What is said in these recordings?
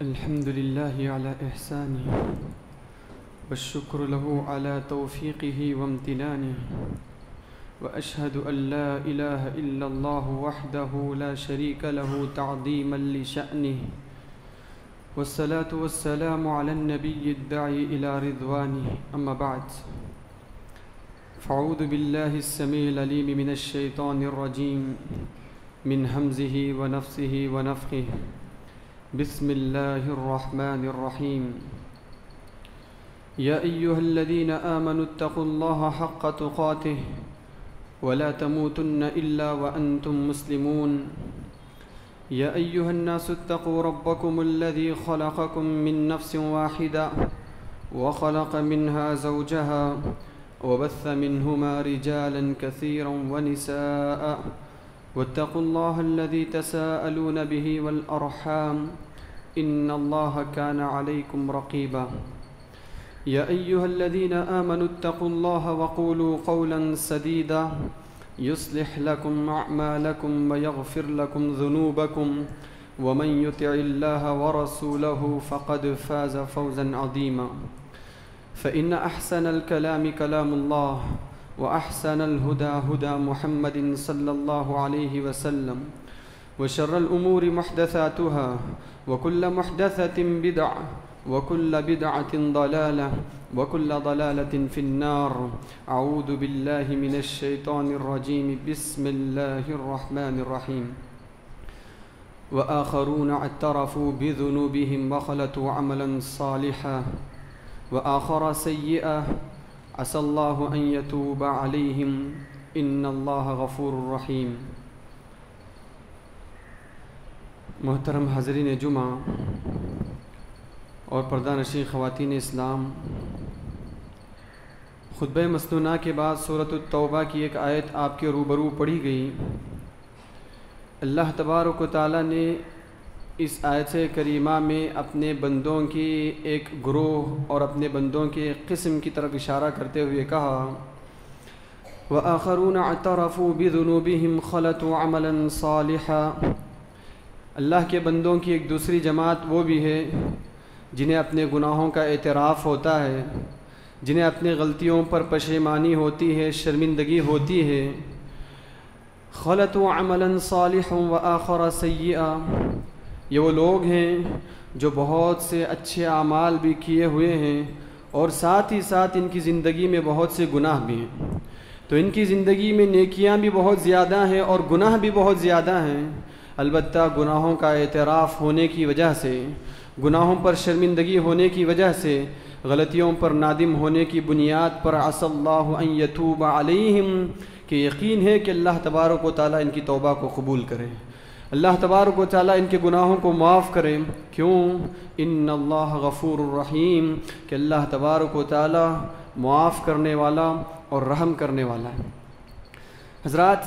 الحمد لله على إحسانه والشكر له على توفيقه وامتنانه وأشهد أن لا إله إلا الله وحده لا شريك له تعظيما لشأنه والصلاة والسلام على النبي الداعي إلى رضوانه أما بعد فأعوذ بالله السميع العليم من الشيطان الرجيم من همزه ونفسه ونفخه بسم الله الرحمن الرحيم يا أيها الذين آمنوا اتقوا الله حق تقاته ولا تموتن إلا وأنتم مسلمون يا أيها الناس اتقوا ربكم الذي خلقكم من نفس واحدة وخلق منها زوجها وبث منهما رجالا كثيرا ونساء واتقوا الله الذي تساءلون به والأرحام إن الله كان عليكم رقيبا يا أيها الذين آمنوا اتقوا الله وقولوا قولا سديدا يصلح لكم أعمالكم ويغفر لكم ذنوبكم ومن يطع الله ورسوله فقد فاز فوزا عظيما فإن أحسن الكلام كلام الله وأحسن الهدى هدى محمد صلى الله عليه وسلم وشر الأمور محدثاتها وكل محدثة بدعة وكل بدعة ضلالة وكل ضلالة في النار أعوذ بالله من الشيطان الرجيم بسم الله الرحمن الرحيم وآخرون اعترفوا بذنوبهم وخلطوا عملا صالحا وآخر سيئا عسى الله أن يتوب عليهم إن الله غفور رحيم محترم حاضرین جمعہ اور پردہ نشین خواتین اسلام، خطبہ مسنونہ کے بعد سورۃ التوبہ کی ایک آیت آپ کے روبرو پڑھی گئی۔ اللہ تبارک و تعالیٰ نے اس آیت کریمہ میں اپنے بندوں کی ایک گروہ اور اپنے بندوں کے ایک قسم کی طرف اشارہ کرتے ہوئے کہا وَآخَرُونَ اعْتَرَفُوا بِذُنُوبِهِمْ خَلَطُوا عَمَلًا صَالِحًا۔ اللہ کے بندوں کی ایک دوسری جماعت وہ بھی ہے جنہیں اپنے گناہوں کا اعتراف ہوتا ہے، جنہیں اپنی غلطیوں پر پشیمانی ہوتی ہے، شرمندگی ہوتی ہے۔ خَلَطُوا عَمَلًا صَالِحًا وَآخَرَ سَيِّئًا، یہ وہ لوگ ہیں جو بہت سے اچھے اعمال بھی کیے ہوئے ہیں اور ساتھ ہی ساتھ ان کی زندگی میں بہت سے گناہ بھی ہیں۔ تو ان کی زندگی میں نیکیاں بھی بہت زیادہ ہیں اور گناہ بھی بہت زیادہ ہیں، البتہ گناہوں کا اعتراف ہونے کی وجہ سے، گناہوں پر شرمندگی ہونے کی وجہ سے، غلطیوں پر نادم ہونے کی بنیاد پر عسى اللہ ان یتوب علیہم، کہ یقین ہے کہ اللہ تبارک و تعالیٰ ان کی توبہ کو قبول کرے، اللہ تبارک و تعالیٰ ان کے گناہوں کو معاف کرے۔ کیوں؟ ان اللہ غفور الرحیم، کہ اللہ تبارک و تعالیٰ معاف کرنے والا اور رحم کرنے والا ہے۔ حضرات،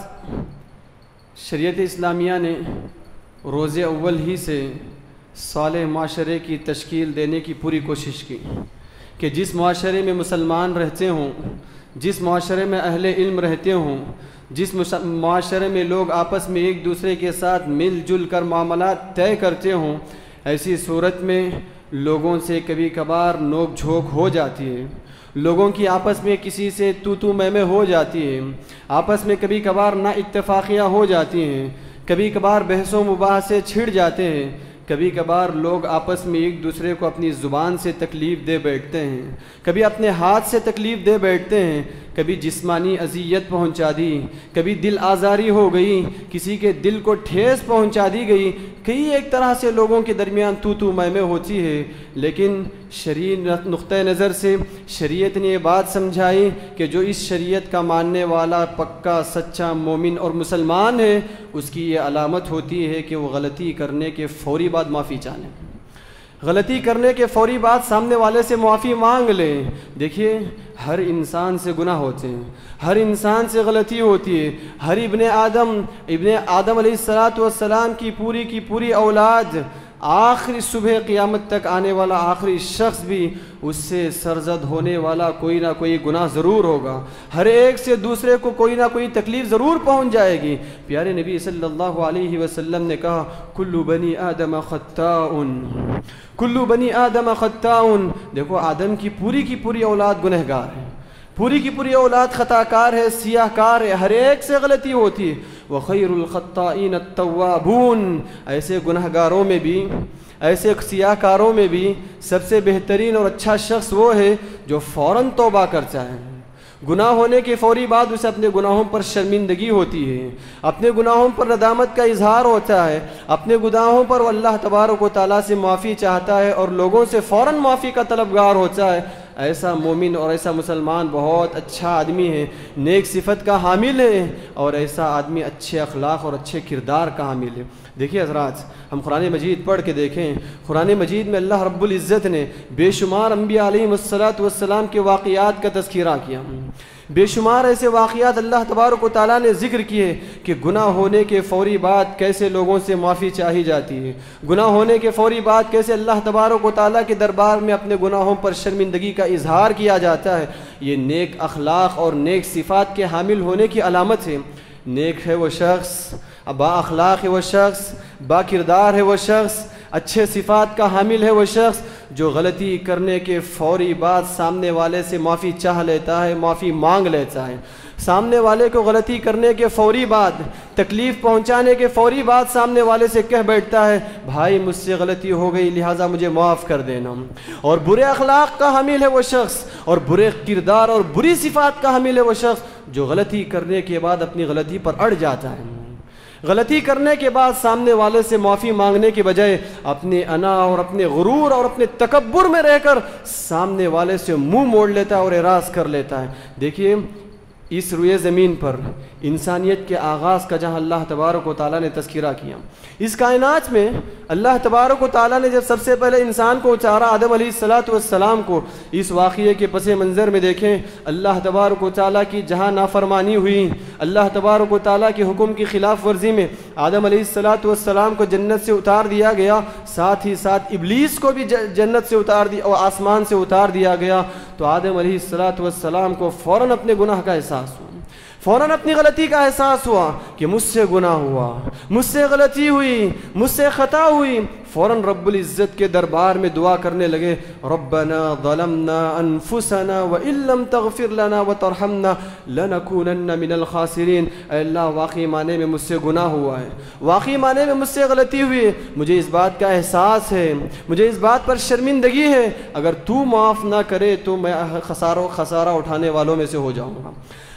شریعت اسلامیہ نے روز اول ہی سے صالح معاشرے کی تشکیل دینے کی پوری کوشش کی کہ جس معاشرے میں مسلمان رہتے ہوں، جس معاشرے میں اہل علم رہتے ہوں، جس معاشرے میں لوگ آپس میں ایک دوسرے کے ساتھ مل جل کر معاملات طے کرتے ہوں، ایسی صورت میں لوگوں سے کبھی کبھار نوک جھوک ہو جاتی ہے، لوگوں کی آپس میں کسی سے تو میں ہو جاتی ہے، آپس میں کبھی کبھار نا اتفاقیاں ہو جاتی ہیں، کبھی کبھار بحث و مباحثے چھڑ جاتے ہیں، کبھی کبھار لوگ آپس میں ایک دوسرے کو اپنی زبان سے تکلیف دے بیٹھتے ہیں، کبھی اپنے ہاتھ سے تکلیف دے بیٹھتے ہیں، کبھی جسمانی اذیت پہنچا دی، کبھی دل آزاری ہو گئی، کسی کے دل کو ٹھیس پہنچا دی گئی، کئی ایک طرح سے لوگوں کے درمیان تو میں ہوتی ہے۔ لیکن شرعی نقطۂ نظر سے شریعت نے یہ بات سمجھائی کہ جو اس شریعت کا ماننے والا پکا سچا مومن اور مسلمان ہے، اس کی یہ علامت ہوتی ہے کہ وہ غلطی کرنے کے فوری بعد معافی چاہے، غلطی کرنے کے فوری بعد سامنے والے سے معافی مانگ لے۔ دیکھیے، ہر انسان سے گناہ ہوتے ہیں، ہر انسان سے غلطی ہوتی ہے، ہر ابن آدم علیہ السلام کی پوری اولاد آخری صبح قیامت تک آنے والا آخری شخص بھی اس سے سرزد ہونے والا کوئی نہ کوئی گناہ ضرور ہوگا. ہر ایک سے دوسرے کو کوئی نہ کوئی تکلیف ضرور پہنچ جائے گی. پیارے نبی صلی اللہ علیہ وسلم نے کہا کل بنی آدم خطاء، کل بنی آدم خطاء. دیکھو آدم کی پوری اولاد گنہگار ہے، پوری کی پوری اولاد خطا کار ہے، سیاہ کار ہے، ہر ایک سے غلطی ہوتی ہے. وخیر الخطائین التوابون. ایسے گنہگاروں میں بھی، ایسے سیاہ کاروں میں بھی سب سے بہترین اور اچھا شخص وہ ہے جو فوراً توبہ کرتا ہے. گناہ ہونے کے فوری بعد اسے اپنے گناہوں پر شرمندگی ہوتی ہے، اپنے گناہوں پر ندامت کا اظہار ہوتا ہے، اپنے گناہوں پر وہ اللہ تبارک و تعالیٰ سے معافی چاہتا ہے اور لوگوں سے فوراً معافی کا طلبگار ہوتا ہے. ایسا مومن اور ایسا مسلمان بہت اچھا آدمی ہے، نیک صفت کا حامل ہے، اور ایسا آدمی اچھے اخلاق اور اچھے کردار کا حامل ہے. دیکھیے حضرات، ہم قرآن مجید پڑھ کے دیکھیں. قرآن مجید میں اللہ رب العزت نے بے شمار انبیاء علیہ السلام کے واقعات کا تذکرہ کیا. بے شمار ایسے واقعات اللہ تبارک و تعالیٰ نے ذکر کیے کہ گناہ ہونے کے فوری بعد کیسے لوگوں سے معافی چاہی جاتی ہے، گناہ ہونے کے فوری بعد کیسے اللہ تبارک و تعالیٰ کے دربار میں اپنے گناہوں پر شرمندگی کا اظہار کیا جاتا ہے. یہ نیک اخلاق اور نیک صفات کے حامل ہونے کی علامت ہے. نیک ہے وہ شخص، با اخلاق ہے وہ شخص، با کردار ہے وہ شخص، اچھے صفات کا حامل ہے وہ شخص جو غلطی کرنے کے فوری بعد سامنے والے سے معافی چاہ لیتا ہے، معافی مانگ لیتا ہے. سامنے والے کو غلطی کرنے کے فوری بعد، تکلیف پہنچانے کے فوری بعد سامنے والے سے کہہ بیٹھتا ہے بھائی مجھ سے غلطی ہو گئی لہٰذا مجھے معاف کر دینا. اور برے اخلاق کا حامل ہے وہ شخص، اور برے کردار اور بری صفات کا حامل ہے وہ شخص جو غلطی کرنے کے بعد اپنی غلطی پر اڑ جاتا ہے. غلطی کرنے کے بعد سامنے والے سے معافی مانگنے کے بجائے اپنے انا اور اپنے غرور اور اپنے تکبر میں رہ کر سامنے والے سے منہ موڑ لیتا ہے اور اعراض کر لیتا ہے. دیکھیے اس روئے زمین پر انسانیت کے آغاز کا جہاں اللہ تبارک و تعالیٰ نے تذکرہ کیا، اس کائنات میں اللہ تبارک و تعالیٰ نے جب سب سے پہلے انسان کو اتارا، آدم علیہ السلام کو، اس واقعے کے پس منظر میں دیکھیں اللہ تبارک و تعالیٰ کی جہاں نافرمانی ہوئی، اللہ تبارک و تعالیٰ کے حکم کی خلاف ورزی میں آدم علیہ السلام کو جنت سے اتار دیا گیا، ساتھ ہی ساتھ ابلیس کو بھی جنت سے اتار دیا اور آسمان سے اتار دیا گیا. تو آدم علیہ السلام کو فوراً اپنے گناہ کا احساس ہوا، فوراً اپنی غلطی کا احساس ہوا کہ مجھ سے گناہ ہوا، مجھ سے غلطی ہوئی، مجھ سے خطا ہوئی. فوراً رب العزت کے دربار میں دعا کرنے لگے ربنا ظلمنا انفسنا وان لم تغفر لنا وترحمنا لنکونن من الخاسرین. اے اللہ واقعی معنی میں مجھ سے گناہ ہوا ہے، واقعی معنی میں مجھ سے غلطی ہوئی ہے، مجھے اس بات کا احساس ہے، مجھے اس بات پر شرمندگی ہے، اگر تو معاف نہ کرے تو میں خسارہ اٹھانے والوں میں سے ہو جاؤں گا،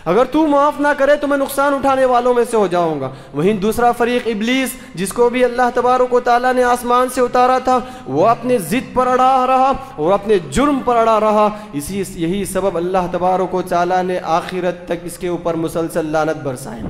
اگر تو معاف نہ کرے تو میں نقصان اٹھانے والوں میں سے ہو جاؤں گا. وہیں دوسرا فریق ابلیس جس کو بھی اللہ تبارک و تعالیٰ نے آسمان سے اتارا تھا، وہ اپنے ضد پر اڑا رہا اور اپنے جرم پر اڑا رہا. یہی سبب اللہ تبارک و تعالیٰ نے آخرت تک اس کے اوپر مسلسل لعنت برسائے،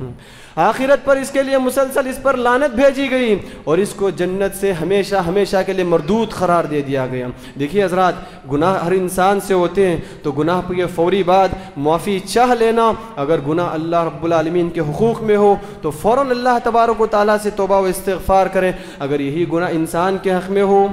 آخرت پر اس کے لیے مسلسل اس پر لعنت بھیجی گئی اور اس کو جنت سے ہمیشہ ہمیشہ کے لیے مردود قرار دے دیا گیا. دیکھیے حضرات، گناہ ہر انسان سے ہوتے ہیں تو گناہ کے فوری بعد معافی چاہ لینا، اگر گناہ اللہ رب العالمین کے حقوق میں ہو تو فوراً اللہ تبارک و تعالیٰ سے توبہ و استغفار کریں. اگر یہی گناہ انسان کے حق میں ہو،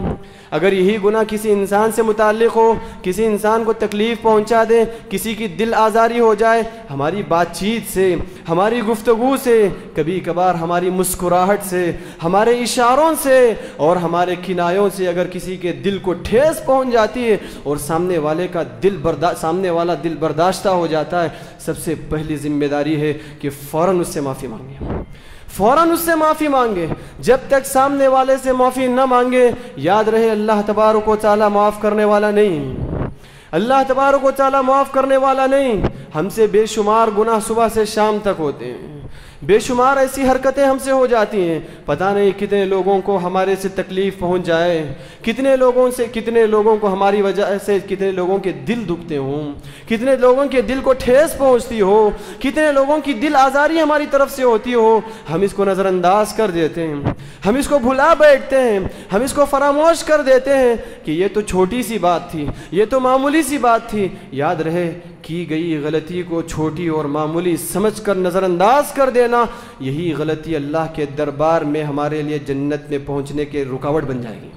اگر یہی گناہ کسی انسان سے متعلق ہو، کسی انسان کو تکلیف پہنچا دے، کسی کی دل آزاری ہو جائے، ہماری بات چیت سے، ہماری گفتگو سے، کبھی کبھار ہماری مسکراہٹ سے، ہمارے اشاروں سے اور ہمارے کنایوں سے اگر کسی کے دل کو ٹھیس پہنچ جاتی ہے اور سامنے والا دل برداشتہ ہو جاتا ہے، سب سے پہلی ذمہ داری ہے کہ فوراً اس سے معافی مانگیں، فوراً اس سے معافی مانگے. جب تک سامنے والے سے معافی نہ مانگے، یاد رہے اللہ تبارک و تعالیٰ معاف کرنے والا نہیں، اللہ تبارک و تعالیٰ معاف کرنے والا نہیں. ہم سے بے شمار گناہ صبح سے شام تک ہوتے ہیں، بے شمار ایسی حرکتیں ہم سے ہو جاتی ہیں، پتہ نہیں کتنے لوگوں کو ہمارے سے تکلیف پہنچ جائے، کتنے لوگوں کو ہماری وجہ سے کتنے لوگوں کے دل دکھتے ہوں، کتنے لوگوں کے دل کو ٹھیس پہنچتی ہو، کتنے لوگوں کی دل آزاری ہماری طرف سے ہوتی ہو. ہم اس کو نظر انداز کر دیتے ہیں، ہم اس کو بھلا بیٹھتے ہیں، ہم اس کو فراموش کر دیتے ہیں کہ یہ تو چھوٹی سی بات تھی، یہ تو معمولی سی بات تھی. یاد رہے کی گئی غلطی کو چھوٹی اور معمولی سمجھ کر نظر انداز کر دینا، یہی غلطی اللہ کے دربار میں ہمارے لیے جنت میں پہنچنے کے رکاوٹ بن جائے گی،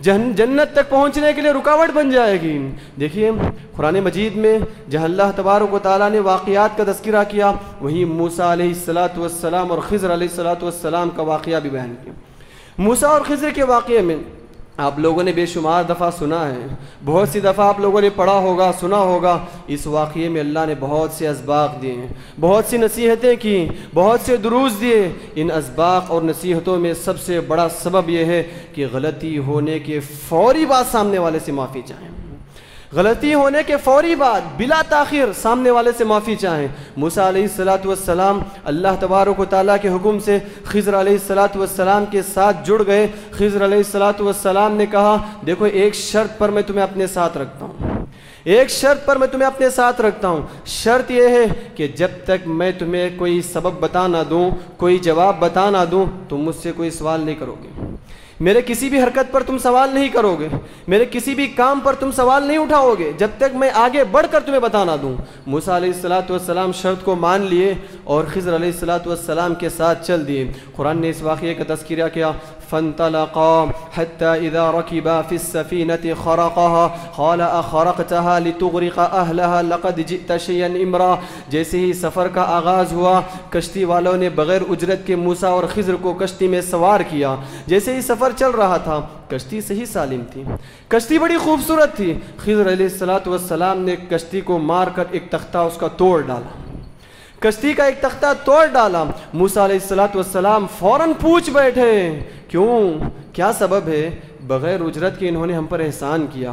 جنت تک پہنچنے کے لیے رکاوٹ بن جائے گی۔ دیکھیے قرآن مجید میں جہاں اللہ تبارک و تعالیٰ نے واقعات کا تذکرہ کیا، وہیں موسیٰ علیہ السلام اور خضر علیہ السلام کا واقعہ بھی بیان کیا۔ موسیٰ اور خضر کے واقعے میں آپ لوگوں نے بے شمار دفعہ سنا ہے، بہت سی دفعہ آپ لوگوں نے پڑھا ہوگا، سنا ہوگا۔ اس واقعے میں اللہ نے بہت سے اسباق دیے ہیں، بہت سی نصیحتیں کی، بہت سے دروس دیے۔ ان اسباق اور نصیحتوں میں سب سے بڑا سبب یہ ہے کہ غلطی ہونے کے فوری بعد سامنے والے سے معافی چاہیں، غلطی ہونے کے فوری بعد بلا تاخیر سامنے والے سے معافی چاہیں۔ موسیٰ علیہ السلام اللہ تبارک و تعالیٰ کے حکم سے خضر علیہ السلام کے ساتھ جڑ گئے۔ خضر علیہ السلام نے کہا دیکھو ایک شرط پر میں تمہیں اپنے ساتھ رکھتا ہوں، ایک شرط پر میں تمہیں اپنے ساتھ رکھتا ہوں، شرط یہ ہے کہ جب تک میں تمہیں کوئی سبب بتا نہ دوں، کوئی جواب بتا نہ دوں، تم مجھ سے کوئی سوال نہیں کرو گے، میرے کسی بھی حرکت پر تم سوال نہیں کرو گے، میرے کسی بھی کام پر تم سوال نہیں اٹھاؤ گے جب تک میں آگے بڑھ کر تمہیں بتا نہ دوں۔ موسیٰ علیہ السلام شرط کو مان لیے اور خضر علیہ السلام کے ساتھ چل دیے۔ قرآن نے اس واقعے کا تذکرہ کیا، فانطلقا حتى اذا ركبا في السفينة خرقها قال اخرقتها لتغرق اهلها لقد جئت شيئا امرا۔ جیسے ہی سفر کا آغاز ہوا کشتی والوں نے بغیر اجرت کے موسیٰ اور خضر کو کشتی میں سوار کیا۔ جیسے ہی سفر چل رہا تھا کشتی صحیح سالم تھی، کشتی بڑی خوبصورت تھی، خضر علیہ السلام نے کشتی کو مار کر ایک تختہ اس کا توڑ ڈالا، کشتی کا ایک تختہ توڑ ڈالا۔ موسیٰ علیہ السلام فوراً پوچھ بیٹھے کیوں، کیا سبب ہے؟ بغیر اجرت کے انہوں نے ہم پر احسان کیا،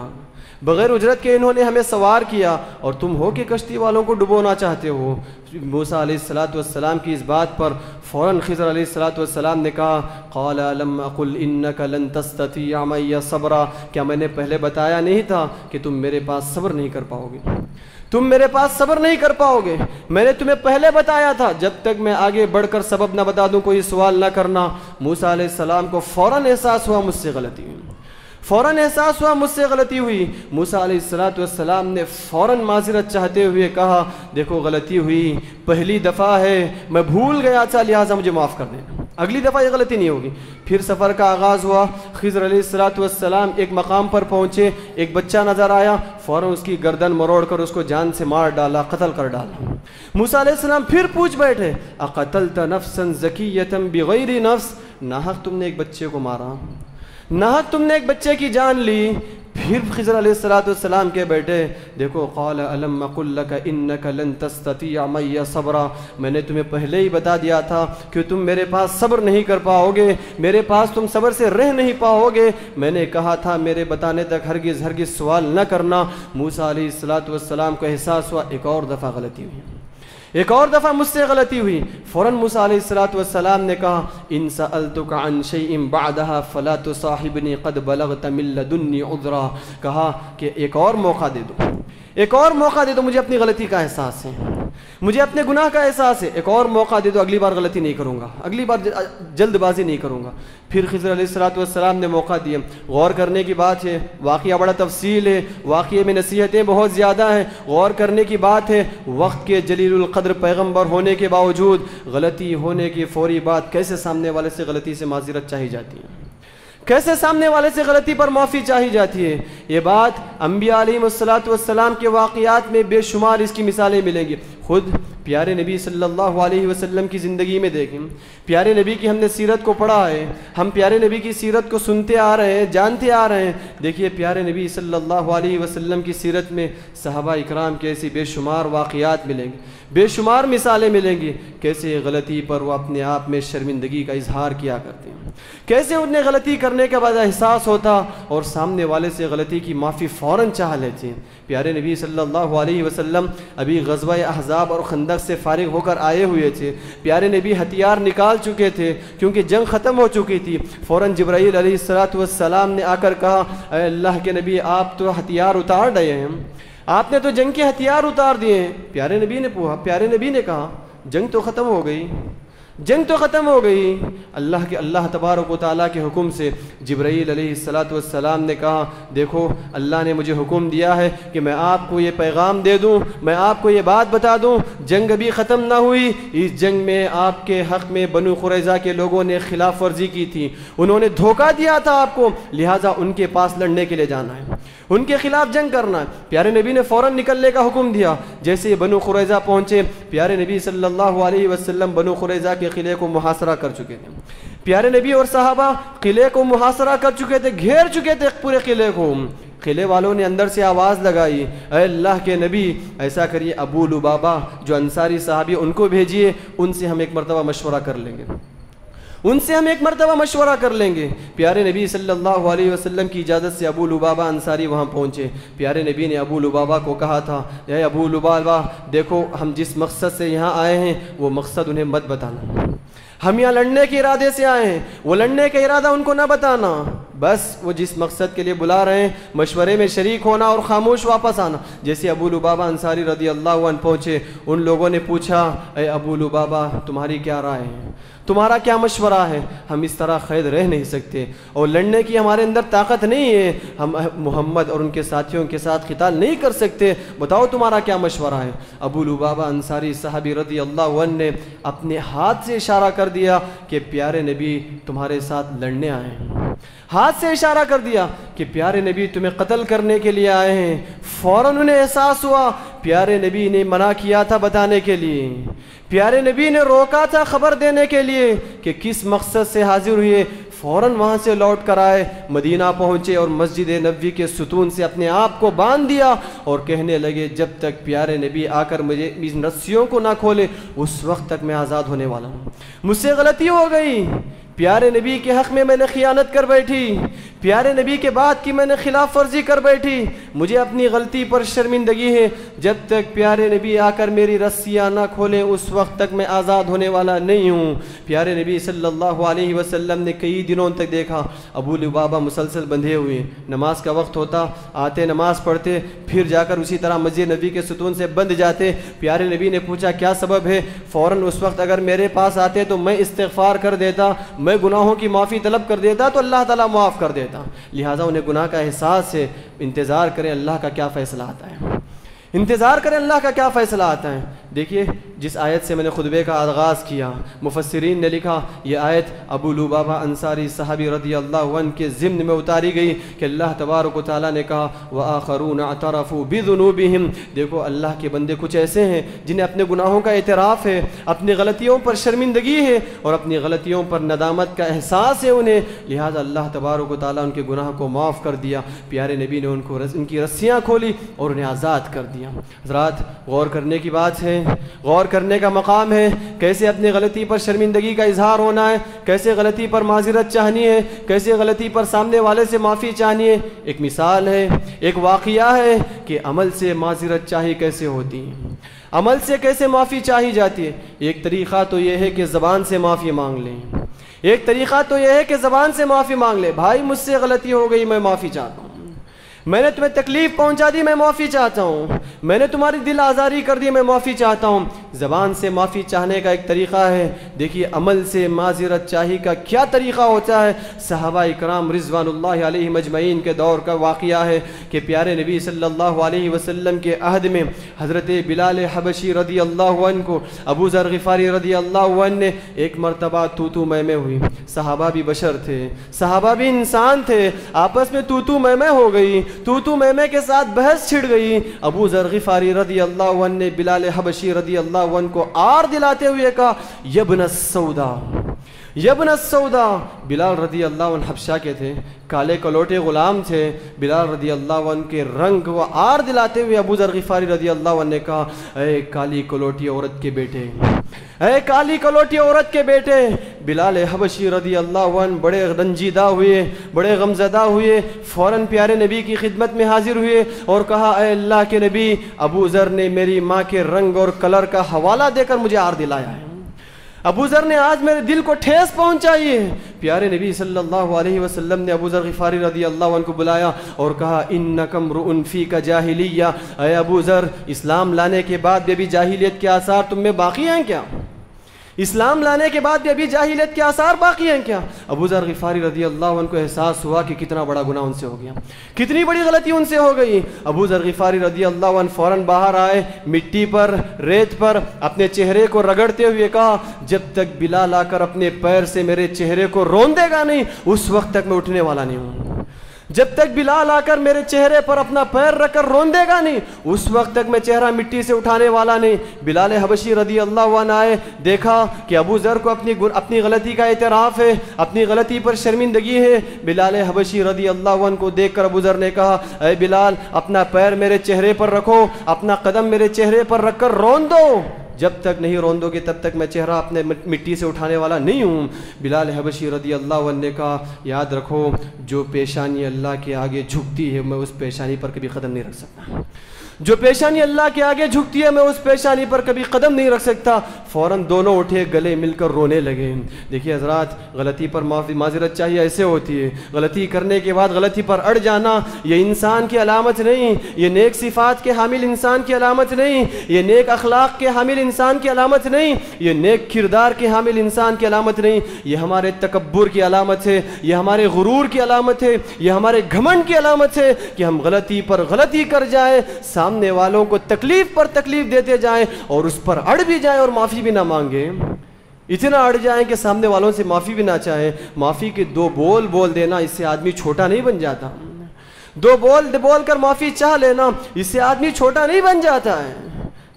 بغیر اجرت کے انہوں نے ہمیں سوار کیا اور تم ہو کہ کشتی والوں کو ڈبونا چاہتے ہو۔ موسیٰ علیہ السلام کی اس بات پر فوراً خضر علیہ السلام نے کہا قال الم اقل انک لن تستطیع معی صبرا، کیا میں نے پہلے بتایا نہیں تھا کہ تم میرے پاس صبر نہیں کر پاؤ گے، تم میرے پاس صبر نہیں کر پاؤ گے؟ میں نے تمہیں پہلے بتایا تھا جب تک میں آگے بڑھ کر سبب نہ بتا دوں کوئی سوال نہ کرنا۔ موسیٰ علیہ السلام کو فوراً احساس ہوا مجھ سے غلطی ہوئی، فوراً احساس ہوا مجھ سے غلطی ہوئی۔ موسیٰ علیہ السلام نے فوراً معذرت چاہتے ہوئے کہا دیکھو غلطی ہوئی، پہلی دفعہ ہے، میں بھول گیا تھا لہٰذا مجھے معاف کر دینا، اگلی دفعہ یہ غلطی نہیں ہوگی۔ پھر سفر کا آغاز ہوا، خضر علیہ السلام ایک مقام پر پہنچے، ایک بچہ نظر آیا، فوراً اس کی گردن مروڑ کر اس کو جان سے مار ڈالا، قتل کر ڈالا۔ موسیٰ علیہ السلام پھر پوچھ بیٹھے اقتلت نفسا زکیۃ بغیر نفس، ناحق تم نے ایک بچے کو مارا، ناحق تم نے ایک بچے کی جان لی۔ پھر خضر علیہ السلام کے بیٹے دیکھو قال الم اقل لک انک لن تستطیع معی صبرا، میں نے تمہیں پہلے ہی بتا دیا تھا کہ تم میرے پاس صبر نہیں کر پاؤ گے، میرے پاس تم صبر سے رہ نہیں پاؤ گے، میں نے کہا تھا میرے بتانے تک ہرگز سوال نہ کرنا۔ موسیٰ علیہ السلام کو احساس ہوا ایک اور دفعہ غلطی ہوئی، ایک اور دفعہ مجھ سے غلطی ہوئی۔ فوراً موسیٰ علیہ السلام نے کہا ان سألتک عن شیء بعدها فلا تصاحبنی قد بلغت من لدنی عذرا، کہا کہ ایک اور موقع دے دو، ایک اور موقع دے دو، مجھے اپنی غلطی کا احساس ہے، مجھے اپنے گناہ کا احساس ہے، ایک اور موقع دے دو، اگلی بار غلطی نہیں کروں گا، اگلی بار جلد بازی نہیں کروں گا۔ پھر خضر علیہ السلام نے موقع دیا۔ غور کرنے کی بات ہے، واقعہ بڑا تفصیل ہے، واقعے میں نصیحتیں بہت زیادہ ہیں، غور کرنے کی بات ہے۔ وقت کے جلیل القدر پیغمبر ہونے کے باوجود غلطی ہونے کی فوری بات کیسے سامنے والے سے غلطی سے معذرت چاہی جاتی ہے، کیسے سامنے والے سے غلطی پر معافی چاہی جاتی ہے۔ یہ بات انبیاء علیہ السلام کے واقعات میں بے شمار اس کی مثالیں ملیں گی۔ خود پیارے نبی صلی اللہ علیہ وسلم کی زندگی میں دیکھیں، پیارے نبی کی ہم نے سیرت کو پڑھا ہے، ہم پیارے نبی کی سیرت کو سنتے آ رہے ہیں، جانتے آ رہے ہیں۔ دیکھیے پیارے نبی صلی اللہ علیہ وسلم کی سیرت میں صحابہ اکرام کے ایسی بے شمار واقعات ملیں گے، بے شمار مثالیں ملیں گی، کیسے غلطی پر وہ اپنے آپ میں شرمندگی کا اظہار کیا کرتے ہیں، کیسے انہیں غلطی کرنے کے بعد احساس ہوتا اور سامنے والے سے غلطی کی معافی فوراً چاہ لیتے ہیں۔ پیارے نبی صلی اللہ علیہ وسلم ابھی غزوہ احزاب اور خندق سے فارغ ہو کر آئے ہوئے تھے، پیارے نبی ہتھیار نکال چکے تھے کیونکہ جنگ ختم ہو چکی تھی۔ فوراً جبرائیل علیہ السلام نے آ کر کہا اے اللہ کے نبی آپ تو ہتھیار اتار رہے ہیں، آپ نے تو جنگ کے ہتھیار اتار دیے ہیں۔ پیارے نبی نے کہا جنگ تو ختم ہو گئی، جنگ تو ختم ہو گئی، اللہ تبارک و تعالیٰ کے حکم سے جبرائیل علیہ السلام نے کہا دیکھو اللہ نے مجھے حکم دیا ہے کہ میں آپ کو یہ پیغام دے دوں، میں آپ کو یہ بات بتا دوں، جنگ ابھی ختم نہ ہوئی، اس جنگ میں آپ کے حق میں بنو قریظہ کے لوگوں نے خلاف ورزی کی تھی، انہوں نے دھوکہ دیا تھا آپ کو، لہٰذا ان کے پاس لڑنے کے لیے جانا ہے، ان کے خلاف جنگ کرنا ہے۔ پیارے نبی نے فوراً نکلنے کا حکم دیا۔ جیسے یہ بنو قریظہ پہنچے، پیارے نبی صلی اللہ علیہ وسلم بنو قریظہ کے قلعے کو محاصرہ کر چکے تھے، پیارے نبی اور صحابہ قلعے کو محاصرہ کر چکے تھے، گھیر چکے تھے پورے قلعے کو۔ قلعے والوں نے اندر سے آواز لگائی، اے اللہ کے نبی ایسا کریے، ابو لبابہ جو انصاری صحابی ان کو بھیجیے، ان سے ہم ایک مرتبہ مشورہ کر لیں گے، ان سے ہم ایک مرتبہ مشورہ کر لیں گے۔ پیارے نبی صلی اللہ علیہ وسلم کی اجازت سے ابو لبابہ انصاری وہاں پہنچے۔ پیارے نبی نے ابو لبابہ کو کہا تھا، اے ابو لبابہ دیکھو ہم جس مقصد سے یہاں آئے ہیں وہ مقصد انہیں مت بتانا، ہم یہاں لڑنے کے ارادے سے آئے ہیں، وہ لڑنے کا ارادہ ان کو نہ بتانا، بس وہ جس مقصد کے لیے بلا رہے ہیں مشورے میں شریک ہونا اور خاموش واپس آنا۔ جیسے ابو لبابہ انصاری رضی اللہ عنہ پہنچے، ان لوگوں نے پوچھا، اے ابو لبابہ تمہاری کیا رائے ہے، تمہارا کیا مشورہ ہے؟ ہم اس طرح قید رہ نہیں سکتے اور لڑنے کی ہمارے اندر طاقت نہیں ہے، ہم محمد اور ان کے ساتھیوں کے ساتھ قتال نہیں کر سکتے، بتاؤ تمہارا کیا مشورہ ہے؟ ابو لبابہ انصاری صحابی رضی اللہ عنہ نے اپنے ہاتھ سے اشارہ کر دیا کہ پیارے نبی تمہارے ساتھ لڑنے آئے ہیں، ہاتھ سے اشارہ کر دیا کہ پیارے نبی تمہیں قتل کرنے کے لیے آئے ہیں۔ فوراً انہیں احساس ہوا پیارے نبی نے منع کیا تھا بتانے کے لیے، پیارے نبی نے روکا تھا خبر دینے کے لیے کہ کس مقصد سے حاضر ہوئے۔ فوراً وہاں سے لوٹ کر آئے، مدینہ پہنچے اور مسجد نبوی کے ستون سے اپنے آپ کو باندھ دیا اور کہنے لگے جب تک پیارے نبی آ کر مجھے ان رسیوں کو نہ کھولے اس وقت تک میں آزاد ہونے والا ہوں۔ مجھ سے غلطی ہو گئی، پیارے نبی کے حق میں نے خیانت کر بیٹھی، پیارے نبی کے بات کی میں نے خلاف ورزی کر بیٹھی، مجھے اپنی غلطی پر شرمندگی ہے، جب تک پیارے نبی آ کر میری رسیاں نہ کھولیں اس وقت تک میں آزاد ہونے والا نہیں ہوں۔ پیارے نبی صلی اللہ علیہ وسلم نے کئی دنوں تک دیکھا ابو لبابہ مسلسل بندھے ہوئے، نماز کا وقت ہوتا آتے نماز پڑھتے، پھر جا کر اسی طرح مسجد نبی کے ستون سے بندھ جاتے۔ پیارے نبی نے پوچھا کیا سبب ہے؟ فوراً اس وقت اگر میرے پاس آتے تو میں استغفار کر دیتا، میں گناہوں کی معافی طلب کر دیتا تو اللہ تعالیٰ معاف کر دیتا، لہٰذا انہیں گناہ کا احساس ہے۔ انتظار کریں اللہ کا کیا فیصلہ آتا ہے، انتظار کریں اللہ کا کیا فیصلہ آتا ہے۔ دیکھیے جس آیت سے میں نے خطبے کا آغاز کیا، مفسرین نے لکھا یہ آیت ابو لبابہ انصاری صحابی رضی اللہ عنہ کے ضمن میں اتاری گئی کہ اللہ تبارک و تعالیٰ نے کہا وآخرون اعترفوا بذنوبہم، دیکھو اللہ کے بندے کچھ ایسے ہیں جنہیں اپنے گناہوں کا اعتراف ہے، اپنی غلطیوں پر شرمندگی ہے اور اپنی غلطیوں پر ندامت کا احساس ہے انہیں، لہذا اللہ تبارک و تعالیٰ ان کے گناہ کو معاف کر دیا۔ پیارے نبی نے ان کی رسیاں کھولی اور انہیں آزاد کر دیا۔ حضرات غور کرنے کی بات ہے، غور کرنے کا مقام ہے، کیسے اپنی غلطی پر شرمندگی کا اظہار ہونا ہے، کیسے غلطی پر معذرت چاہنی ہے، کیسے غلطی پر سامنے والے سے معافی چاہنی ہے۔ ایک مثال ہے، ایک واقعہ ہے کہ عمل سے معذرت چاہی کیسے ہوتی ہے، عمل سے کیسے معافی چاہی جاتی ہے۔ ایک طریقہ تو یہ ہے کہ زبان سے معافی مانگ لیں، ایک طریقہ تو یہ ہے کہ زبان سے معافی مانگ لیں، بھائی مجھ سے غلطی ہو گئی میں معافی چاہتا ہوں، میں نے تمہیں تکلیف پہنچا دی میں معافی چاہتا ہوں، میں نے تمہاری دل آزاری کر دی میں معافی چاہتا ہوں۔ زبان سے معافی چاہنے کا ایک طریقہ ہے، دیکھیے عمل سے معذرت چاہی کا کیا طریقہ ہوتا ہے۔ صحابہ اکرام رضوان اللہ علیہم اجمعین کے دور کا واقعہ ہے کہ پیارے نبی صلی اللہ علیہ وسلم کے عہد میں حضرت بلال حبشی رضی اللہ عنہ کو ابو ذر غفاری رضی اللہ عنہ نے ایک مرتبہ تو میں ہوئی، صحابہ بھی بشر تھے، صحابہ بھی انسان تھے، آپس میں تو میں ہو گئی، تو میں کے ساتھ بحث چھڑ گئی۔ ابو ذر غفاری رضی اللہ عنہ نے بلال حبشی رضی اللہ عنہ کو آر دلاتے ہوئے کہا یبن السودا، یبن السودا۔ بلال رضی اللہ عنہ حبشہ کے تھے، کالے کلوٹے غلام تھے، بلال رضی اللہ عنہ کے رنگ و آر دلاتے ہوئے ابو ذر غفاری رضی اللہ عنہ نے کہا اے کالی کلوٹی عورت کے بیٹے، اے کالی کلوٹی عورت کے بیٹے۔ بلال حبشی رضی اللہ عنہ بڑے رنجیدہ ہوئے، بڑے غمزدہ ہوئے، فوراً پیارے نبی کی خدمت میں حاضر ہوئے اور کہا اے اللہ کے نبی، ابو ذر نے میری ماں کے رنگ اور کلر کا حوالہ دے کر مجھے آر دلایا ہے، ابو ذر نے آج میرے دل کو ٹھیس پہنچائی ہے۔ پیارے نبی صلی اللہ علیہ وسلم نے ابو ذر غفاری رضی اللہ عنہ کو بلایا اور کہا انک امرؤ فیک جاہلیہ، اے ابو ذر اسلام لانے کے بعد بھی جاہلیت کے آثار تم میں باقی ہیں کیا؟ اسلام لانے کے بعد بھی ابھی جاہلیت کے آثار باقی ہیں کیا؟ ابو ذر غفاری رضی اللہ عنہ کو احساس ہوا کہ کتنا بڑا گناہ ان سے ہو گیا، کتنی بڑی غلطی ان سے ہو گئی۔ ابو ذر غفاری رضی اللہ عنہ فوراً باہر آئے، مٹی پر، ریت پر اپنے چہرے کو رگڑتے ہوئے کہا، جب تک بلال آ کر اپنے پیر سے میرے چہرے کو روندے گا نہیں اس وقت تک میں اٹھنے والا نہیں ہوں۔ جب تک بلال آ کر میرے چہرے پر اپنا پیر رکھ کر روندے گا نہیں اس وقت تک میں چہرہ مٹی سے اٹھانے والا نہیں۔ بلال حبشی رضی اللہ عنہ آئے، دیکھا کہ ابو ذر کو اپنی غلطی کا اعتراف ہے، اپنی غلطی پر شرمندگی ہے۔ بلال حبشی رضی اللہ عنہ کو دیکھ کر ابو ذر نے کہا، اے بلال اپنا پیر میرے چہرے پر رکھو، اپنا قدم میرے چہرے پر رکھ کر رون دو، جب تک نہیں روندو گے تب تک میں چہرہ اپنے مٹی سے اٹھانے والا نہیں ہوں۔ بلال حبشی رضی اللہ عنہ نے کہا، یاد رکھو جو پیشانی اللہ کے آگے جھکتی ہے میں اس پیشانی پر کبھی قدم نہیں رکھ سکتا، جو پیشانی اللہ کے آگے جھکتی ہے میں اس پیشانی پر کبھی قدم نہیں رکھ سکتا۔ فوراً دونوں اٹھے، گلے مل کر رونے لگے۔ دیکھیے حضرات، غلطی پر معذرت چاہیے ایسے ہوتی ہے، غلطی کرنے کے بعد غلطی پر اڑ جانا یہ انسان کی علامت نہیں، یہ نیک صفات کے حامل انسان کی علامت نہیں، یہ نیک اخلاق کے حامل انسان کی علامت نہیں، یہ نیک کردار کے حامل انسان کی علامت نہیں، یہ ہمارے تکبر کی علامت ہے، یہ ہمارے غرور کی علامت ہے، یہ ہمارے گھمنڈ کی علامت ہے کہ ہم غلطی پر غلطی کر جائیں، سامنے والوں کو تکلیف پر تکلیف دیتے جائیں اور اس پر اڑ بھی جائیں اور معافی بھی نہ مانگیں، اتنا اڑ جائیں کہ سامنے والوں سے معافی بھی نہ چاہیں۔ معافی کے دو بول بول دینا اس سے آدمی چھوٹا نہیں بن جاتا، دو بول کر معافی چاہ لینا اس سے آدمی چھوٹا نہیں بن جاتا ہے۔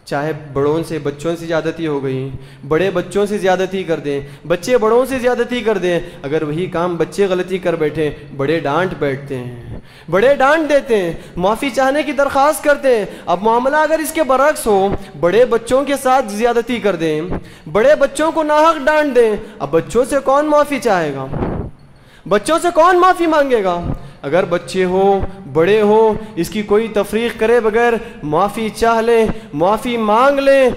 چاہے بڑوں سے بچوں سے زیادتی ہو گئی، بڑے بچوں سے زیادتی کر دیں، بچے بڑوں سے زیادتی کر دیں، اگر وہی کام بچے غلطی کر بیٹھیں بڑے ڈانٹ بیٹھتے ہیں، بڑے ڈانٹ دیتے ہیں، معافی چاہنے کی درخواست کرتے ہیں۔ اب معاملہ اگر اس کے برعکس ہو، بڑے بچوں کے ساتھ زیادتی کر دیں، بڑے بچوں کو ناحق ڈانٹ دیں، اب بچوں سے کون معافی چاہے گا؟ بچوں سے کون معافی مانگے گا؟ اگر بچے ہو بڑے ہو اس کی کوئی تفریق کرے بغیر معافی چاہ لیں، معافی مانگ لیں،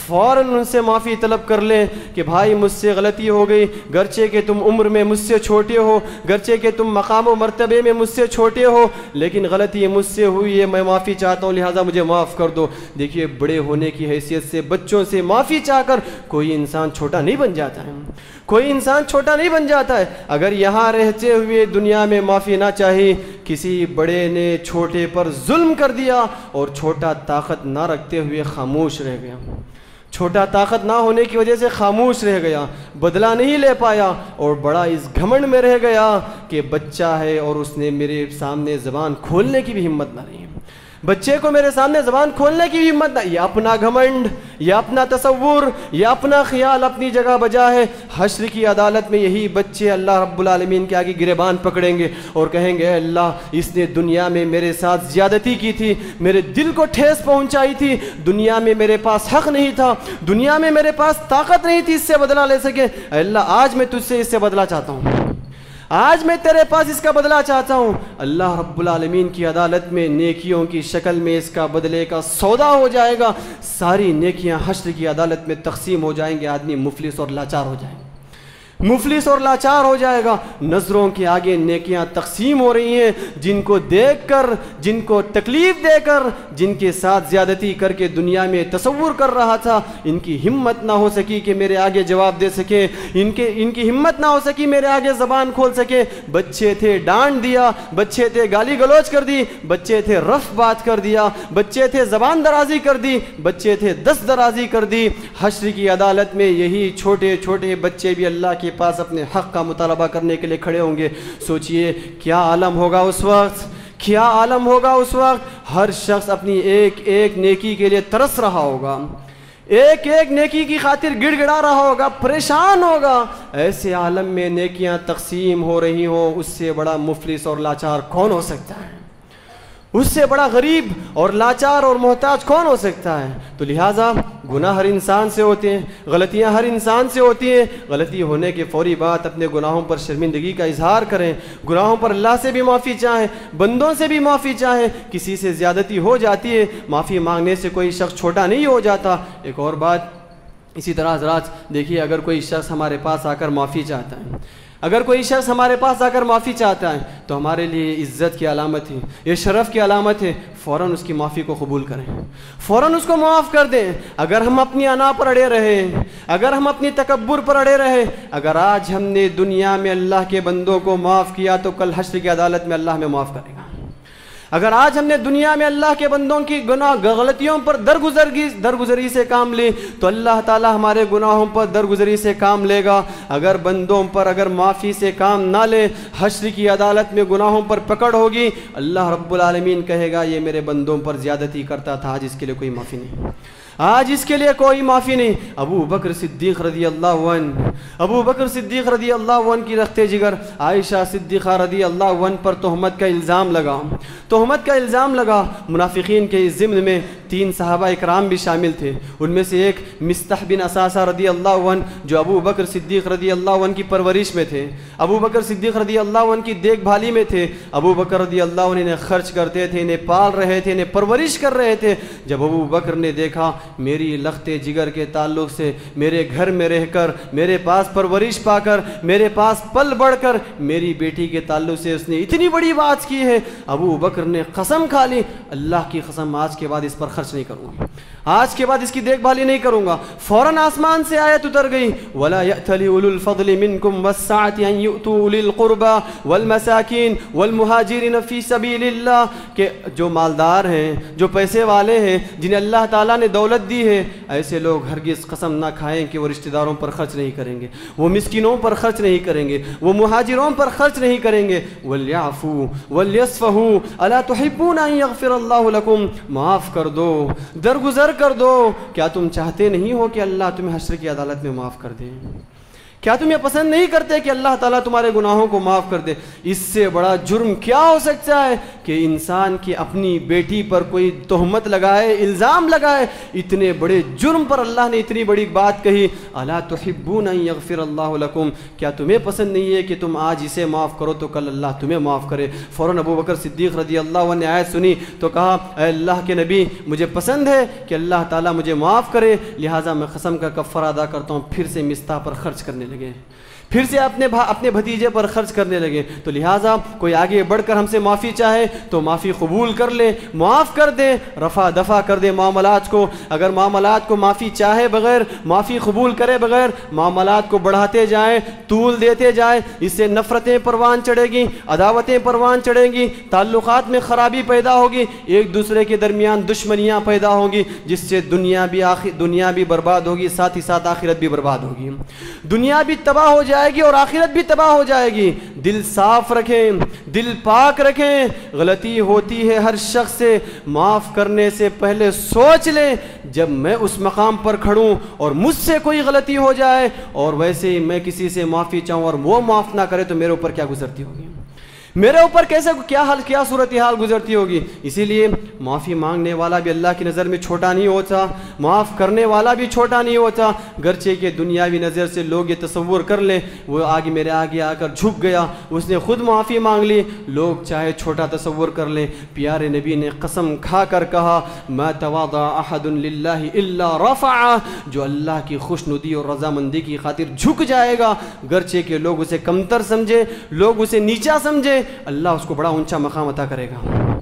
فوراً ان سے معافی طلب کر لیں کہ بھائی مجھ سے غلطی ہو گئی، گرچہ کہ تم عمر میں مجھ سے چھوٹے ہو، گرچہ کہ تم مقام و مرتبے میں مجھ سے چھوٹے ہو، لیکن غلطی مجھ سے ہوئی ہے، میں معافی چاہتا ہوں لہٰذا مجھے معاف کر دو۔ دیکھیے بڑے ہونے کی حیثیت سے بچوں سے معافی چاہ کر کوئی انسان چھوٹا نہیں بن جاتا ہے، کوئی انسان چھوٹا نہیں بن جاتا ہے۔ اگر یہاں رہتے ہوئے دنیا میں معافی نہ چاہی، کسی بڑے نے چھوٹے پر ظلم کر دیا اور چھوٹا طاقت نہ رکھتے ہوئے خاموش رہ گیا، چھوٹا طاقت نہ ہونے کی وجہ سے خاموش رہ گیا، بدلہ نہیں لے پایا اور بڑا اس گھمنڈ میں رہ گیا کہ بچہ ہے اور اس نے میرے سامنے زبان کھولنے کی بھی ہمت نہ رہی، بچے کو میرے سامنے زبان کھولنے کی بھی ہمت نہ۔ یہ اپنا گھمنڈ، یہ اپنا تصور، یہ اپنا خیال اپنی جگہ بجا ہے۔ حشر کی عدالت میں یہی بچے اللہ رب العالمین کے آگے گریبان پکڑیں گے اور کہیں گے، اے اللہ اس نے دنیا میں میرے ساتھ زیادتی کی تھی، میرے دل کو ٹھیس پہنچائی تھی، دنیا میں میرے پاس حق نہیں تھا، دنیا میں میرے پاس طاقت نہیں تھی اس سے بدلہ لے سکے، اے اللہ آج میں تجھ سے اس سے بدلہ چاہتا ہوں، آج میں تیرے پاس اس کا بدلہ چاہتا ہوں۔ اللہ رب العالمین کی عدالت میں نیکیوں کی شکل میں اس کا بدلے کا سودا ہو جائے گا، ساری نیکیاں حشر کی عدالت میں تقسیم ہو جائیں گے، آدمی مفلس اور لاچار ہو جائے گا، مفلس اور لاچار ہو جائے گا۔ نظروں کے آگے نیکیاں تقسیم ہو رہی ہیں، جن کو دیکھ کر، جن کو تکلیف دے کر، جن کے ساتھ زیادتی کر کے دنیا میں تصور کر رہا تھا، ان کی ہمت نہ ہو سکی کہ میرے آگے جواب دے سکے، ان کی ہمت نہ ہو سکی میرے آگے زبان کھول سکے۔ بچے تھے ڈانٹ دیا، بچے تھے گالی گلوچ کر دی، بچے تھے رف بات کر دیا، بچے تھے زبان درازی کر دی، بچے تھے دست درازی کر دی۔ حشر کی عدالت میں یہی چھوٹے چھوٹے بچے بھی اللہ کے پاس اپنے حق کا مطالبہ کرنے کے لیے کھڑے ہوں گے۔ سوچئے کیا عالم ہوگا اس وقت، کیا عالم ہوگا اس وقت۔ ہر شخص اپنی ایک ایک نیکی کے لیے ترس رہا ہوگا، ایک ایک نیکی کی خاطر گڑ گڑا رہا ہوگا، پریشان ہوگا۔ ایسے عالم میں نیکیاں تقسیم ہو رہی ہوں، اس سے بڑا مفلس اور لاچار کون ہو سکتا ہے، اس سے بڑا غریب اور لاچار اور محتاج کون ہو سکتا ہے۔ تو لہٰذا گناہ ہر انسان سے ہوتے ہیں، غلطیاں ہر انسان سے ہوتی ہیں۔ غلطی ہونے کے فوری بعد اپنے گناہوں پر شرمندگی کا اظہار کریں، گناہوں پر اللہ سے بھی معافی چاہیں، بندوں سے بھی معافی چاہیں۔ کسی سے زیادتی ہو جاتی ہے، معافی مانگنے سے کوئی شخص چھوٹا نہیں ہو جاتا۔ ایک اور بات اسی طرح حضرات دیکھیے، اگر کوئی شخص ہمارے پاس آ کر معافی چاہتا ہے، اگر کوئی شخص ہمارے پاس آ کر معافی چاہتا ہے تو ہمارے لیے عزت کی علامت ہے، یہ شرف کی علامت ہے، فوراً اس کی معافی کو قبول کریں، فوراً اس کو معاف کر دیں۔ اگر ہم اپنی انا پر اڑے رہے، اگر ہم اپنی تکبر پر اڑے رہے، اگر آج ہم نے دنیا میں اللہ کے بندوں کو معاف کیا تو کل حشر کی عدالت میں اللہ ہمیں معاف کرے گا۔ اگر آج ہم نے دنیا میں اللہ کے بندوں کی گناہ غلطیوں پر درگزری سے کام لی تو اللہ تعالی ہمارے گناہوں پر درگزری سے کام لے گا۔ اگر بندوں پر اگر معافی سے کام نہ لے، حشر کی عدالت میں گناہوں پر پکڑ ہوگی، اللہ رب العالمین کہے گا یہ میرے بندوں پر زیادتی کرتا تھا، آج اس کے لیے کوئی معافی نہیں، آج اس کے لیے کوئی معافی نہیں۔ ابو بکر صدیق رضی اللہ عنہ کی رخت جگر عائشہ صدیقہ رضی اللہ عنہ پر تہمت کا الزام لگا۔ منافقین کے اس ضمن میں 3 صحابہ اکرام بھی شامل تھے، ان میں سے ایک مصطح بن اساسہ رضی اللہ عنہ جو ابو بکر صدیق رضی اللہ عنہ کی پرورش میں تھے، ابو بکر صدیق رضی اللہ عنہ کی دیکھ بھالی میں تھے۔ ابو بکر رضی اللہ عنہ انہیں خرچ کرتے تھے، انہیں پال رہے تھے، انہیں پرورش کر رہے تھے۔ جب ابو بکر نے دیکھا میری لخت جگر کے تعلق سے، میرے گھر میں رہ کر، میرے پاس پرورش پا کر، میرے پاس پل بڑھ کر میری بیٹی کے تعلق سے اس نے اتنی بڑی بات کی ہے، ابو بکر نے قسم کھا لی اللہ کی قسم آج کے بعد اس پر خرچ نہیں کروں گا، آج کے بعد اس کی دیکھ بھالی نہیں کروں گا۔ فوراً آسمان سے آیت اتر گئی وَلَا يَأْتَلِ أُولُو الْفَضْلِ مِنْكُمْ وَالسَّعَةِ أَنْ يُؤْتُوا أُولِي الْقُرْبَى وَالْمَسَاكِينِ وَالْمُهَاجِرِينَ فِي سَبِيلِ اللَّهِ کہ جو مالدار ہیں، جو پیسے والے ہیں، جنہیں اللہ تعالیٰ نے دولت دی ہے، ایسے لوگ ہرگز قسم نہ کھائیں کہ وہ رشتہ داروں پر خرچ نہیں کریں گے، وہ مسکینوں پر خرچ نہیں کریں گے، وہ مہاجروں پر خرچ نہیں کریں گے۔ وَلْيَعْفُوا وَلْيَصْفَحُوا أَلَا تُحِبُّونَ أَن يَغْفِرَ اللَّهُ لَكُمْ، معاف کر دو، درگزر کر دو، کیا تم چاہتے نہیں ہو کہ اللہ تمہیں حشر کی عدالت میں معاف کر دے؟ کیا تم یہ پسند نہیں کرتے کہ اللہ تعالیٰ تمہارے گناہوں کو معاف کر دے؟ اس سے بڑا جرم کیا ہو سکتا ہے کہ انسان کی اپنی بیٹی پر کوئی تہمت لگائے، الزام لگائے۔ اتنے بڑے جرم پر اللہ نے اتنی بڑی بات کہی، الا تحبون ان یغفر اللہ لکم، کیا تمہیں پسند نہیں ہے کہ تم آج اسے معاف کرو تو کل اللہ تمہیں معاف کرے؟ فوراً ابو بکر صدیق رضی اللہ عنہ نے آیت سنی تو کہا اے اللہ کے نبی، مجھے پسند ہے کہ اللہ تعالیٰ مجھے معاف کرے، لہٰذا میں قسم کا کفارہ ادا کرتا ہوں۔ پھر سے مصطح پر خرچ کرنے لگے، پھر سے اپنے بھتیجے پر خرچ کرنے لگے۔ تو لہٰذا کوئی آگے بڑھ کر ہم سے معافی چاہے تو معافی قبول کر لے، معاف کر دے، رفع دفع کر دے معاملات کو۔ اگر معاملات کو معافی چاہے بغیر، معافی قبول کرے بغیر معاملات کو بڑھاتے جائیں، طول دیتے جائیں، اس سے نفرتیں پروان چڑھے گی، عداوتیں پروان چڑھیں گی، تعلقات میں خرابی پیدا ہوگی، ایک دوسرے کے درمیان دشمنیاں پیدا ہوں گی، جس سے دنیا بھی برباد ہوگی، ساتھ ہی ساتھ آخرت بھی برباد ہوگی، دنیا بھی تباہ ہو جائے گی اور آخرت بھی تباہ ہو جائے گی۔ دل صاف رکھیں، دل پاک رکھیں۔ غلطی ہوتی ہے ہر شخص سے، معاف کرنے سے پہلے سوچ لیں جب میں اس مقام پر کھڑوں اور مجھ سے کوئی غلطی ہو جائے اور ویسے ہی میں کسی سے معافی چاہوں اور وہ معاف نہ کرے تو میرے اوپر کیا گزرتی ہوگی، میرے اوپر کیا صورتحال گزرتی ہوگی۔ اسی لیے معافی مانگنے والا بھی اللہ کی نظر میں چھوٹا نہیں ہوتا، معاف کرنے والا بھی چھوٹا نہیں ہوتا، گرچہ کہ دنیاوی نظر سے لوگ یہ تصور کر لیں وہ میرے آگے آ کر جھک گیا، اس نے خود معافی مانگ لی، لوگ چاہے چھوٹا تصور کر لیں۔ پیارے نبی نے قسم کھا کر کہا ما تواضع احد للہ الا رفعہ، جو اللہ کی خوشنودی اور رضامندی کی خاطر جھک جائے گا، گرچہ کہ لوگ اسے کمتر سمجھے، لوگ اسے نیچا سمجھے، اللہ اس کو بڑا اونچا مقام عطا کرے گا۔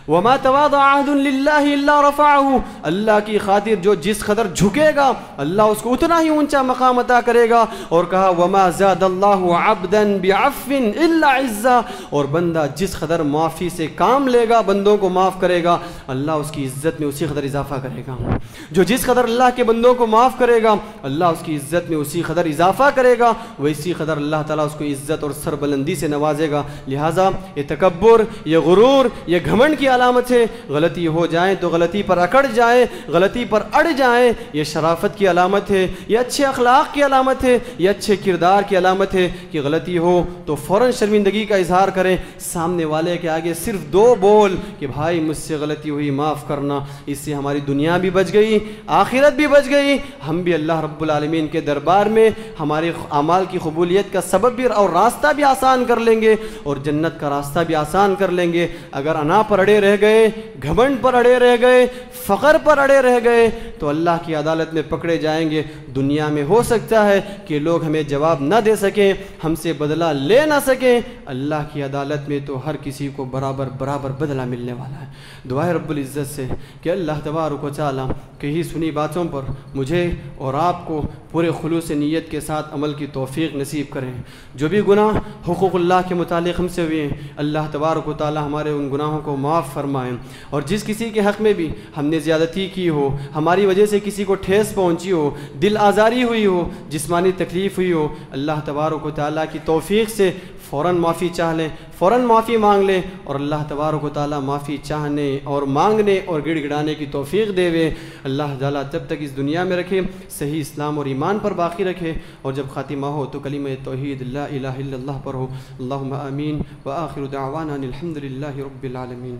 وما تواضع احد للہ الا رفعہ، اللہ کی خاطر جو جس قدر جھکے گا اللہ اس کو اتنا ہی اونچا مقام عطا کرے گا۔ اور کہا وما زاد اللہ عبدا بعفو الا عزا، اور بندہ جس قدر معافی سے کام لے گا، بندوں کو معاف کرے گا، اللہ اس کی عزت میں اسی قدر اضافہ کرے گا۔ جو جس قدر اللہ کے بندوں کو معاف کرے گا اللہ اس کی عزت میں اسی قدر اضافہ کرے گا، ویسی قدر اللہ تعالیٰ اس کو عزت اور سربلندی سے نوازے گا۔ لہٰذا یہ تکبر، یہ غرور، یہ گھمنڈ کی علامت ہے۔ غلطی ہو جائیں تو غلطی پر اکڑ جائیں، غلطی پر اڑ جائیں، یہ شرافت کی علامت ہے، یہ اچھے اخلاق کی علامت ہے، یہ اچھے کردار کی علامت ہے کہ غلطی ہو تو فوراً شرمندگی کا اظہار کریں، سامنے والے کے آگے صرف 2 بول کہ بھائی مجھ سے غلطی ہوئی معاف کرنا، اس سے ہماری دنیا بھی بچ گئی، آخرت بھی بچ گئی، ہم بھی اللہ رب العالمین کے دربار میں ہمارے اعمال کی قبولیت کا سبب بھی اور راستہ بھی آسان کر لیں گے اور جنت کا راستہ بھی آسان کر لیں گے۔ اگر انا پر اڑے رہ گئے، گھمنڈ پر اڑے رہ گئے، فقر پر اڑے رہ گئے تو اللہ کی عدالت میں پکڑے جائیں گے۔ دنیا میں ہو سکتا ہے کہ لوگ ہمیں جواب نہ دے سکیں، ہم سے بدلہ لے نہ سکیں، اللہ کی عدالت میں تو ہر کسی کو برابر برابر بدلہ ملنے والا ہے۔ دعائے رب العزت سے کہ اللہ تبارک و تعالی کہی سنی باتوں پر مجھے اور آپ کو پورے خلوص نیت کے ساتھ عمل کی توفیق نصیب کریں۔ جو بھی گناہ حقوق اللہ کے متعلق ہم سے ہوئے ہیں، اللہ تبارک و تعالی ہمارے ان گناہوں کو معاف فرمائیں، اور جس کسی کے حق میں بھی ہم نے زیادتی کی ہو، ہماری وجہ سے کسی کو ٹھیس پہنچی ہو، دل آزاری ہوئی ہو، جسمانی تکلیف ہوئی ہو، اللہ تبارک و تعالی کی توفیق سے فوراً معافی چاہ لیں، فوراً معافی مانگ لیں، اور اللہ تبارک و تعالی معافی چاہنے اور مانگنے اور گڑ گڑانے کی توفیق دے وے۔ اللہ تعالی جب تک اس دنیا میں رکھے صحیح اسلام اور ایمان پر باقی رکھے، اور جب خاتمہ ہو تو کلمہ توحید لا الہ الا اللہ پر ہو۔ اللہم آمین وآخر دعوانا ان الحمد للہ رب العالمین۔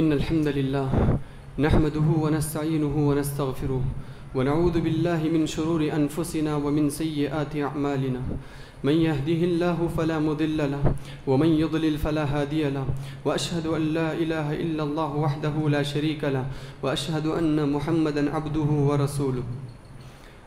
ان الحمد لله نحمده ونستعينه ونستغفره ونعوذ بالله من شرور انفسنا ومن سيئات اعمالنا، من يهده الله فلا مضل له ومن يضلل فلا هادي له، واشهد ان لا اله الا الله وحده لا شريك له، واشهد ان محمدا عبده ورسوله۔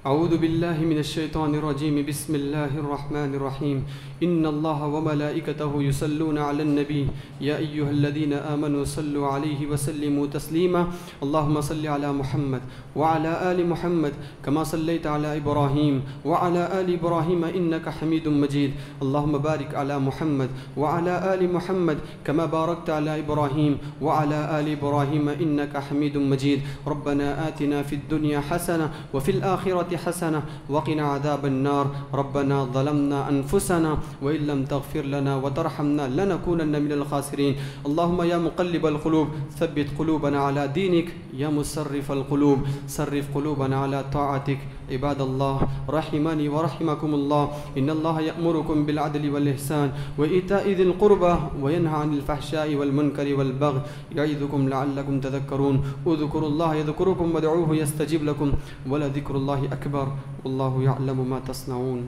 اعوذ باللہ من الشیطان الرجیم، بسم اللہ الرحمن الرحیم۔ ان اللہ وملائکتہ یصلون علی النبی یا ایہا الذین آمنوا صلوا علیہ وسلموا تسلیما۔ اللہم صل علی محمد وعلی آل محمد کما صلیت علی ابراہیم وعلی آل ابراہیم انک حمید مجید۔ اللہم بارک علی محمد وعلی آل محمد کما بارکت علی ابراہیم وعلی آل ابراہیم انک حمید مجید۔ ربنا آتنا فی الدنیا حسنہ وفی الآخرۃ حسنة وقنا عذاب النار۔ ربنا ظلمنا أنفسنا وإن لم تغفر لنا وترحمنا لنكونن من الخاسرين۔ اللهم يا مقلب القلوب ثبت قلوبنا على دينك، يا مصرف القلوب صرف قلوبنا على طاعتك۔ عباد الله رحمني ورحمكم الله، إن الله يأمركم بالعدل والإحسان وإيتاء ذي القربى وينهى عن الفحشاء والمنكر والبغي يعظكم لعلكم تذكرون۔ اذكروا الله يذكركم وادعوه يستجب لكم ولذكر الله أكبر والله يعلم ما تصنعون۔